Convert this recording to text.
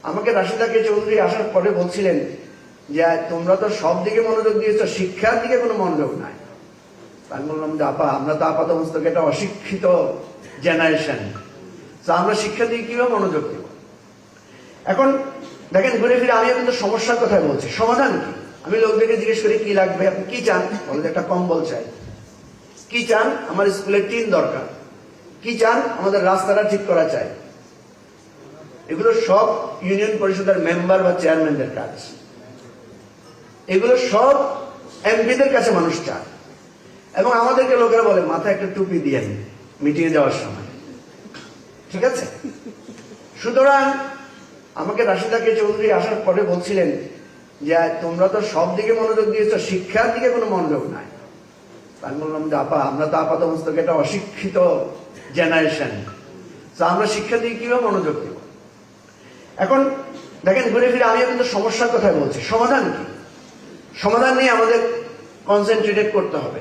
আমাকে রাশিদা কে চৌধুরী আসার পরে বলছিলেন যে তোমরা তো সব দিকে মনোযোগ দিয়েছো, শিক্ষার দিকে কোনো মনোযোগ নাই। আমি বললাম যে আপা, আমরা তো আপাত মস্তকে একটা অশিক্ষিত জেনারেশন, তো আমরা শিক্ষার দিকে কিভাবে মনোযোগ দেব? এখন দেখেন, ঘুরে ফিরে আমিও কিন্তু সমস্যার কথাই বলছি। সমাধান কি? আমি লোকদেরকে জিজ্ঞেস করি কি লাগবে, আপনি কি চান? বলে একটা কম্বল চাই। কি চান? আমার স্কুলের টিন দরকার। কি চান? আমাদের রাস্তাটা ঠিক করা চাই। এগুলো সব ইউনিয়ন পরিষদের মেম্বার বা চেয়ারম্যানদের কাজ। এগুলো সব এমপিদের কাছে মানুষ চায়। এবং আমাদেরকে লোকেরা বলে মাথায় একটা টুপি দিয়ে মিটিং এ যাওয়ার সময়। ঠিক আছে? সুতরাং আমাকে রাশিদা কে চৌধুরী আসার পরে বলছিলেন যে তোমরা তো সব দিকে মনোযোগ দিয়েছো, শিক্ষার দিকে কোনো মনোযোগ নাই। আমি বললাম যে আপা, আমরা তো আপাত মস্তকে একটা অশিক্ষিত জেনারেশন, তো আমরা শিক্ষার দিকে কিভাবে মনোযোগ দেব? এখন দেখেন, ঘুরে ফিরে আমিও কিন্তু সমস্যার কথাই বলছি। সমাধান কি? সমাধান নিয়ে আমাদের কনসেন্ট্রেটেড করতে হবে।